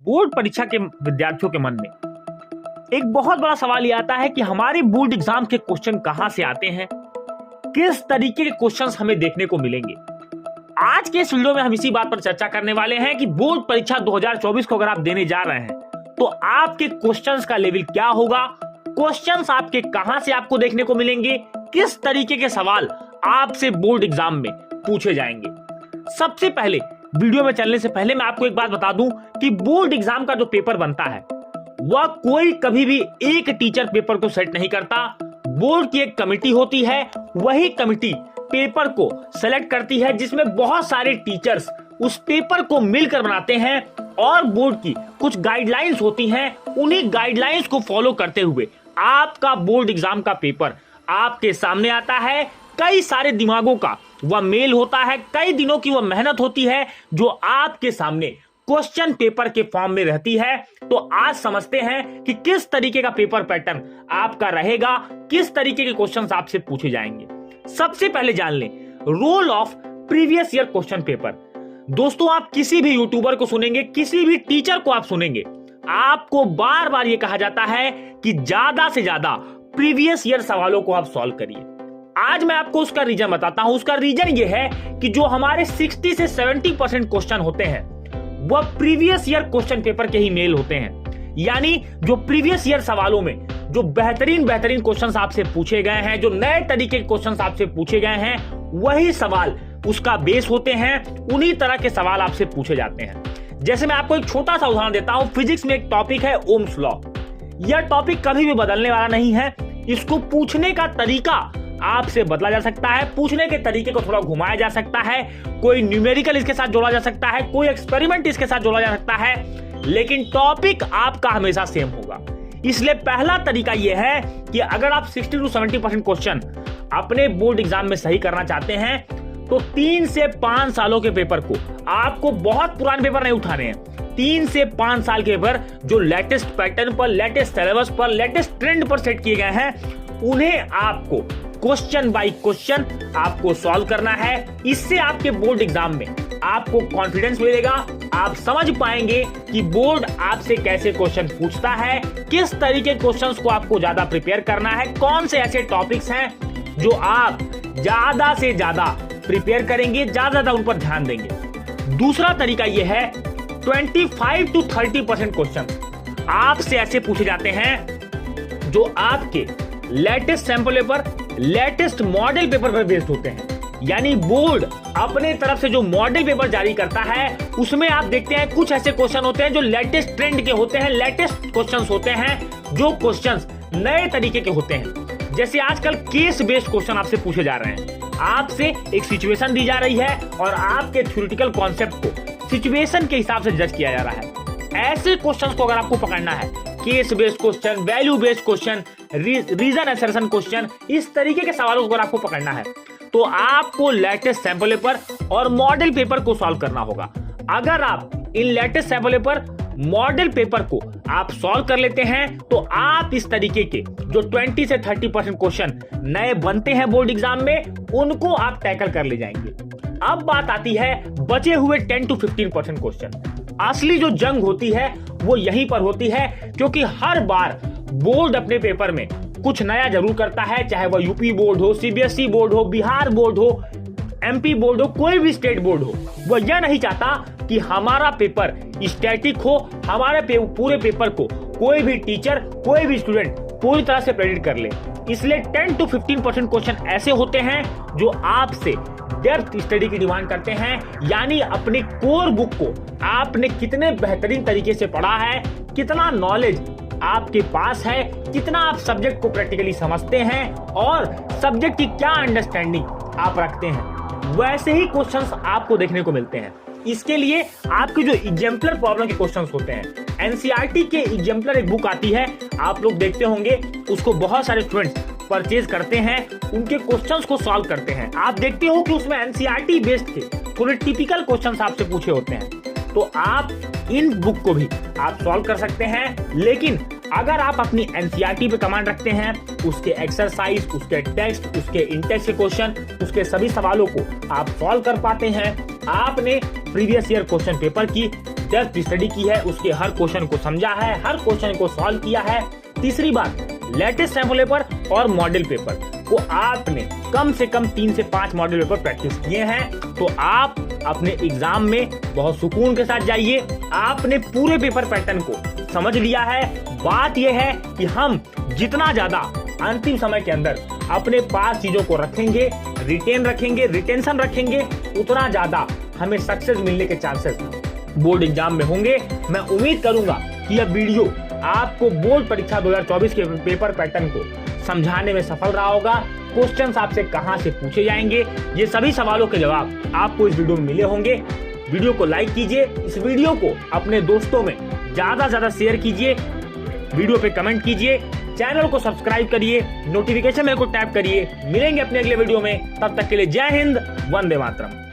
Board परीक्षा के विद्यार्थियों के मन में एक बहुत बड़ा सवाल ये आता है कि हमारे बोर्ड एग्जाम के क्वेश्चन कहां से आते हैं, किस तरीके के क्वेश्चंस हमें देखने को मिलेंगे। आज के इस वीडियो में हम इसी बात पर चर्चा करने वाले हैं कि बोर्ड परीक्षा 2024 को अगर आप देने जा रहे हैं तो आपके क्वेश्चंस का लेवल क्या होगा, क्वेश्चंस आपके कहां से आपको देखने को मिलेंगे, किस तरीके के सवाल आपसे बोर्ड एग्जाम में पूछे जाएंगे। सबसे पहले वीडियो में चलने से पहले मैं आपको एक बात बता दूं कि बोर्ड एग्जाम का जो पेपर बनता है वह कोई कभी भी एक टीचर पेपर को सेट नहीं करता। बोर्ड की एक कमेटी होती है, वही कमेटी पेपर को सेलेक्ट करती है जिसमें बहुत सारे टीचर्स उस पेपर को मिलकर बनाते हैं और बोर्ड की कुछ गाइडलाइंस होती हैं, उन्हीं गाइडलाइंस को फॉलो करते हुए आपका बोर्ड एग्जाम का पेपर आपके सामने आता है। कई सारे दिमागों का वह मेल होता है, कई दिनों की वह मेहनत होती है जो आपके सामने क्वेश्चन पेपर के फॉर्म में रहती है। तो आज समझते हैं कि किस तरीके का पेपर पैटर्न आपका रहेगा, किस तरीके के क्वेश्चंस आपसे पूछे जाएंगे। सबसे पहले जान लें role of previous year question paper. दोस्तों, आप किसी भी यूट्यूबर को सुनेंगे, किसी भी टीचर को आप सुनेंगे, आपको बार बार यह कहा जाता है कि ज्यादा से ज्यादा प्रीवियस ईयर सवालों को आप सॉल्व करिए। आज मैं आपको उसका रीजन बताता हूं। उसका रीजन यह है कि जो हमारे 60 से 70% क्वेश्चन होते हैं वह प्रीवियस ईयर क्वेश्चन पेपर के ही मेल होते हैं। यानी जो प्रीवियस ईयर सवालों में जो बेहतरीन क्वेश्चंस आपसे पूछे गए हैं, जो नए तरीके के क्वेश्चंस आपसे पूछे गए हैं, वही सवाल उसका बेस होते हैं, उन्हीं तरह के सवाल आपसे पूछे जाते हैं। जैसे मैं आपको एक छोटा सा उदाहरण देता हूं। फिजिक्स में एक टॉपिक है ओम्स लॉ। यह टॉपिक कभी भी बदलने वाला नहीं है। इसको पूछने का तरीका आपसे बदला जा सकता है, पूछने के तरीके को थोड़ा घुमाया जा सकता है, कोई न्यूमेरिकल इसके साथ जोड़ा जा सकता है, कोई एक्सपेरिमेंट इसके साथ जोड़ा जा सकता है, लेकिन टॉपिक आपका हमेशा सेम होगा। इसलिए पहला तरीका यह है कि अगर आप 60 to 70% क्वेश्चन अपने बोर्ड एग्जाम में सही करना चाहते हैं तो 3 से 5 सालों के पेपर को आपको बहुत पुराने पेपर नहीं उठाने हैं। 3 से 5 साल के पेपर जो लेटेस्ट पैटर्न पर, लेटेस्ट सिलेबस पर, लेटेस्ट ट्रेंड पर सेट किए गए हैं, उन्हें आपको क्वेश्चन बाय क्वेश्चन आपको सॉल्व करना है। इससे आपके बोर्ड एग्जाम में आपको कॉन्फिडेंस मिलेगा, आप समझ पाएंगे कि बोर्ड आपसे कैसे क्वेश्चन पूछता है, किस तरीके के क्वेश्चंस को आपको ज्यादा प्रिपेयर करना है, कौन से ऐसे टॉपिक्स हैं जो आप ज्यादा से ज्यादा प्रिपेयर करेंगे, ज्यादा उन पर ध्यान देंगे। दूसरा तरीका यह है 25 to 30% क्वेश्चन आपसे ऐसे पूछे जाते हैं जो आपके latest sample paper, latest model paper पर बेस्ड होते हैं। यानी बोर्ड अपने तरफ से जो मॉडल पेपर जारी करता है उसमें आप देखते हैं कुछ ऐसे क्वेश्चन होते हैं जो लेटेस्ट ट्रेंड के होते हैं, लेटेस्ट क्वेश्चंस होते हैं, जो क्वेश्चंस नए तरीके के होते हैं। जैसे आजकल केस बेस्ड क्वेश्चन आपसे पूछे जा रहे हैं। आपसे एक सिचुएशन दी जा रही है और आपके थ्योरेटिकल कॉन्सेप्ट को सिचुएशन के हिसाब से जज किया जा रहा है। ऐसे क्वेश्चंस को अगर आपको पकड़ना है, case based question, value based question, reason assertion question, इस तरीके के सवालों को अगर आपको पकड़ना है तो आपको लेटेस्ट सैंपल पेपर और मॉडल पेपर को सॉल्व करना होगा। अगर आप इन latest sample paper, model paper को आप सॉल्व कर लेते हैं तो आप इस तरीके के जो 20 से 30% क्वेश्चन नए बनते हैं बोर्ड एग्जाम में, उनको आप टैकल कर ले जाएंगे। अब बात आती है बचे हुए 10 to 15% क्वेश्चन। असली जो जंग होती है वो यहीं पर होती है, क्योंकि हर बार बोर्ड अपने पेपर में कुछ नया जरूर करता है, चाहे वह यूपी बोर्ड हो, सीबीएसई बोर्ड हो, बिहार बोर्ड हो, एमपी बोर्ड हो, कोई भी स्टेट बोर्ड हो। वह यह नहीं चाहता कि हमारा पेपर स्टैटिक हो, हमारे पूरे पेपर को कोई भी टीचर, कोई भी स्टूडेंट पूरी तरह से प्रेडिक्ट कर ले। इसलिए 10 to 15% क्वेश्चन ऐसे होते हैं जो आपसे डेप्थ स्टडी की डिमांड करते हैं। यानी अपनी कोर बुक को आपने कितने बेहतरीन तरीके से पढ़ा है, कितना नॉलेज आपके पास है, कितना आप सब्जेक्ट को प्रैक्टिकली समझते हैं और सब्जेक्ट की क्या अंडरस्टैंडिंग आप रखते हैं, वैसे ही क्वेश्चंस आपको देखने को मिलते हैं। इसके लिए आपके जो एग्जाम्पलर प्रॉब्लम के क्वेश्चंस होते हैं, एनसीईआरटी के एग्जाम्पलर एक बुक आती है, आप लोग देखते होंगे, उसको बहुत सारे स्टूडेंट्स परचेज करते हैं, उनके क्वेश्चंस को सॉल्व करते हैं। आप देखते हो कि उसमें एनसीईआरटी बेस्ड के थोड़े टिपिकल क्वेश्चंस आपसे पूछे होते हैं, तो आप इन बुक को भी आप सॉल्व कर सकते हैं। लेकिन अगर आप अपनी एनसीईआरटी पे कमांड रखते हैं, उसके एक्सरसाइज, उसके टेक्स्ट, उसके इंटेक्स्ट के क्वेश्चन, उसके सभी सवालों को आप सॉल्व कर पाते हैं, आपने प्रीवियस ईयर क्वेश्चन पेपर की डेप्थ स्टडी की है, उसके हर क्वेश्चन को समझा है, हर क्वेश्चन को सॉल्व किया है। तीसरी बात, लेटेस्ट सैंपल पेपर और मॉडल पेपर को आपने कम से कम 3 से 5 मॉडल पेपर प्रैक्टिस किए हैं, तो आप अपने एग्जाम में बहुत सुकून के साथ जाइए। आपने पूरे पेपर पैटर्न को समझ लिया है। बात यह है कि हम जितना ज्यादा अंतिम समय के अंदर अपने पास चीजों को रखेंगे, रिटेंशन रखेंगे, उतना ज्यादा हमें सक्सेस मिलने के चांसेस बोर्ड एग्जाम में होंगे। मैं उम्मीद करूंगा कि यह वीडियो आपको बोर्ड परीक्षा 2024 के पेपर पैटर्न को समझाने में सफल रहा होगा। क्वेश्चंस आपसे कहां से पूछे जाएंगे, ये सभी सवालों के जवाब आपको इस वीडियो में मिले होंगे। वीडियो को लाइक कीजिए, इस वीडियो को अपने दोस्तों में ज्यादा से ज्यादा शेयर कीजिए, वीडियो पे कमेंट कीजिए, चैनल को सब्सक्राइब करिए, नोटिफिकेशन बेल को टैप करिए। मिलेंगे अपने अगले वीडियो में, तब तक के लिए जय हिंद, वंदे मातरम।